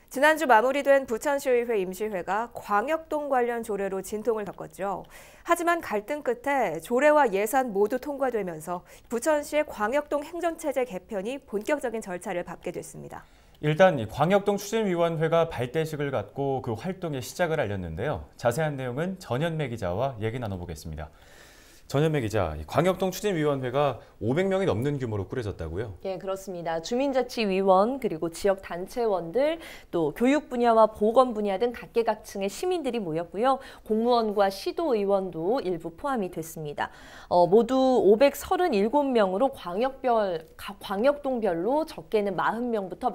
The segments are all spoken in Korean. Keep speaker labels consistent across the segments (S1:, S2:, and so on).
S1: 지난주 마무리된 부천시의회 임시회가 광역동 관련 조례로 진통을 겪었죠. 하지만 갈등 끝에 조례와 예산 모두 통과되면서 부천시의 광역동 행정체제 개편이 본격적인 절차를 밟게 됐습니다.
S2: 일단 광역동 추진위원회가 발대식을 갖고 그 활동의 시작을 알렸는데요. 자세한 내용은 전현매 기자와 얘기 나눠보겠습니다. 전현매 기자, 광역동 추진위원회가 500명이 넘는 규모로 꾸려졌다고요?
S3: 예, 그렇습니다. 주민자치위원 그리고 지역단체원들 또 교육 분야와 보건 분야 등 각계각층의 시민들이 모였고요. 공무원과 시도의원도 일부 포함이 됐습니다. 모두 537명으로 광역동별로 적게는 40명부터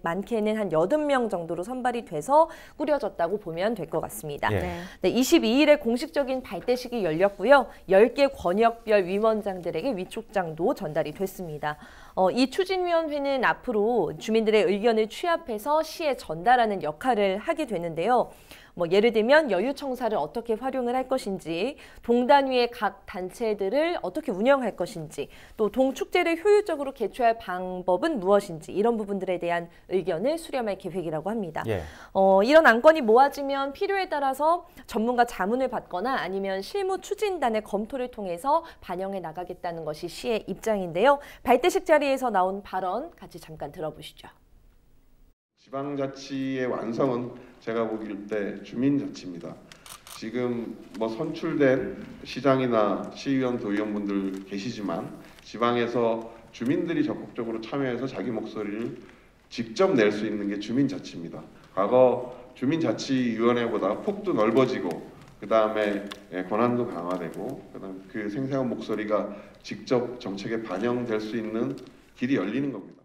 S3: 많게는 한 80명 정도로 선발이 돼서 꾸려졌다고 보면 될 것 같습니다.
S2: 예.
S3: 네, 22일에 공식적인 발대식이 열렸고요. 10개 권역별 위원장들에게 위촉장도 전달이 됐습니다. 이 추진위원회는 앞으로 주민들의 의견을 취합해서 시에 전달하는 역할을 하게 되는데요. 예를 들면 여유청사를 어떻게 활용을 할 것인지, 동단위의 각 단체들을 어떻게 운영할 것인지, 또 동축제를 효율적으로 개최할 방법은 무엇인지 이런 부분들에 대한 의견을 수렴할 계획이라고 합니다.
S2: 예.
S3: 이런 안건이 모아지면 필요에 따라서 전문가 자문을 받거나 아니면 실무 추진단의 검토를 통해서 반영해 나가겠다는 것이 시의 입장인데요. 발대식 자리에서 나온 발언 같이 잠깐 들어보시죠.
S4: 지방자치의 완성은 제가 보길 때 주민자치입니다. 지금 선출된 시장이나 시의원, 도의원분들 계시지만 지방에서 주민들이 적극적으로 참여해서 자기 목소리를 직접 낼 수 있는 게 주민자치입니다. 과거 주민자치위원회보다 폭도 넓어지고 그다음에 권한도 강화되고 그다음에 그 생생한 목소리가 직접 정책에 반영될 수 있는 길이 열리는 겁니다.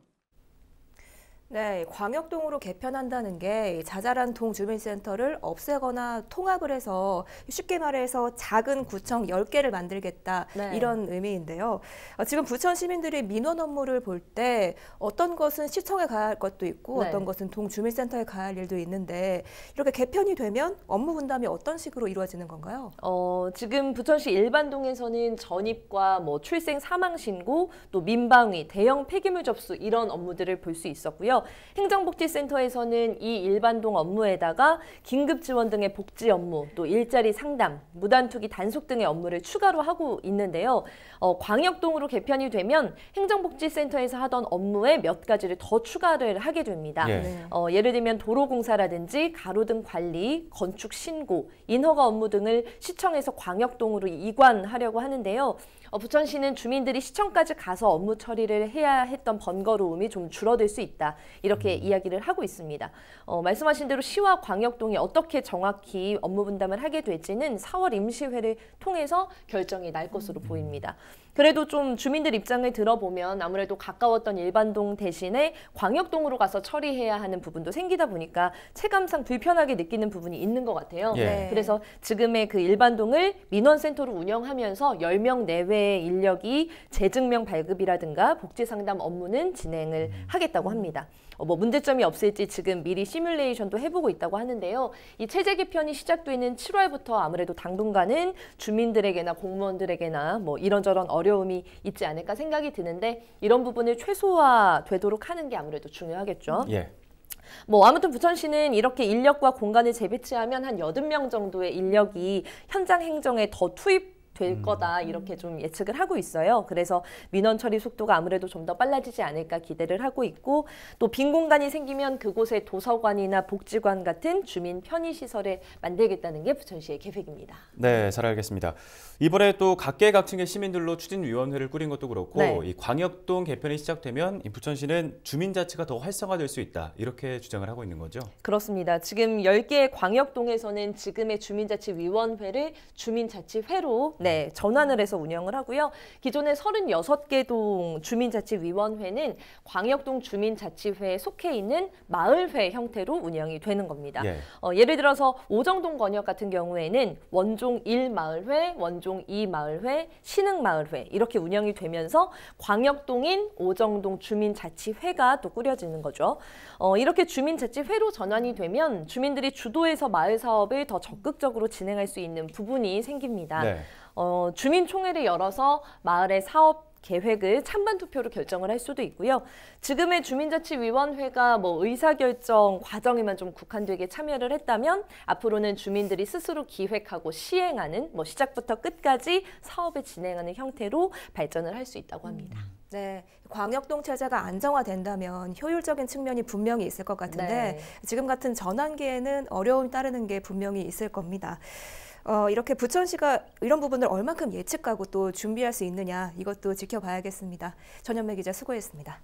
S1: 네, 광역동으로 개편한다는 게 자잘한 동주민센터를 없애거나 통합을 해서 쉽게 말해서 작은 구청 10개를 만들겠다
S3: 네.
S1: 이런 의미인데요. 지금 부천 시민들이 민원 업무를 볼 때 어떤 것은 시청에 가야 할 것도 있고
S3: 네.
S1: 어떤 것은 동주민센터에 가야 할 일도 있는데 이렇게 개편이 되면 업무 분담이 어떤 식으로 이루어지는 건가요?
S3: 지금 부천시 일반동에서는 전입과 출생 사망 신고, 또 민방위, 대형 폐기물 접수 이런 업무들을 볼 수 있었고요. 행정복지센터에서는 이 일반동 업무에다가 긴급 지원 등의 복지 업무, 또 일자리 상담, 무단투기 단속 등의 업무를 추가로 하고 있는데요. 광역동으로 개편이 되면 행정복지센터에서 하던 업무에 몇 가지를 더 추가를 하게 됩니다.
S2: 예.
S3: 예를 들면 도로공사라든지 가로등 관리, 건축 신고, 인허가 업무 등을 시청에서 광역동으로 이관하려고 하는데요. 부천시는 주민들이 시청까지 가서 업무 처리를 해야 했던 번거로움이 좀 줄어들 수 있다. 이렇게 이야기를 하고 있습니다. 말씀하신 대로 시와 광역동이 어떻게 정확히 업무 분담을 하게 될지는 4월 임시회를 통해서 결정이 날 것으로 보입니다. 그래도 좀 주민들 입장을 들어보면 아무래도 가까웠던 일반동 대신에 광역동으로 가서 처리해야 하는 부분도 생기다 보니까 체감상 불편하게 느끼는 부분이 있는 것 같아요.
S2: 예.
S3: 그래서 지금의 그 일반동을 민원센터로 운영하면서 10명 내외의 인력이 재증명 발급이라든가 복지상담 업무는 진행을 하겠다고 합니다. 문제점이 없을지 지금 미리 시뮬레이션도 해보고 있다고 하는데요. 이 체제 개편이 시작되는 7월부터 아무래도 당분간은 주민들에게나 공무원들에게나 이런저런 어려움이 있지 않을까 생각이 드는데 이런 부분을 최소화되도록 하는 게 아무래도 중요하겠죠.
S2: 예.
S3: 아무튼 부천시는 이렇게 인력과 공간을 재배치하면 한 80명 정도의 인력이 현장 행정에 더 될 거다 이렇게 좀 예측을 하고 있어요. 그래서 민원 처리 속도가 아무래도 좀 더 빨라지지 않을까 기대를 하고 있고 또 빈 공간이 생기면 그곳에 도서관이나 복지관 같은 주민 편의시설을 만들겠다는 게 부천시의 계획입니다.
S2: 네, 잘 알겠습니다. 이번에 또 각계각층의 시민들로 추진위원회를 꾸린 것도 그렇고
S3: 네.
S2: 이 광역동 개편이 시작되면 이 부천시는 주민자치가 더 활성화될 수 있다. 이렇게 주장을 하고 있는 거죠?
S3: 그렇습니다. 지금 10개의 광역동에서는 지금의 주민자치위원회를 주민자치회로 전환을 해서 운영을 하고요. 기존의 36개 동 주민자치위원회는 광역동 주민자치회에 속해 있는 마을회 형태로 운영이 되는 겁니다.
S2: 예.
S3: 예를 들어서 오정동 권역 같은 경우에는 원종 1마을회, 원종 2마을회, 신흥마을회 이렇게 운영이 되면서 광역동인 오정동 주민자치회가 또 꾸려지는 거죠. 이렇게 주민자치회로 전환이 되면 주민들이 주도해서 마을 사업을 더 적극적으로 진행할 수 있는 부분이 생깁니다.
S2: 네.
S3: 주민총회를 열어서 마을의 사업 계획을 찬반 투표로 결정을 할 수도 있고요. 지금의 주민자치위원회가 의사결정 과정에만 좀 국한되게 참여를 했다면 앞으로는 주민들이 스스로 기획하고 시행하는 시작부터 끝까지 사업을 진행하는 형태로 발전을 할 수 있다고 합니다.
S1: 네, 광역동 체제가 안정화된다면 효율적인 측면이 분명히 있을 것 같은데 지금 같은 전환기에는 어려움이 따르는 게 분명히 있을 겁니다. 이렇게 부천시가 이런 부분을 얼만큼 예측하고 또 준비할 수 있느냐 이것도 지켜봐야겠습니다. 전현매 기자 수고했습니다.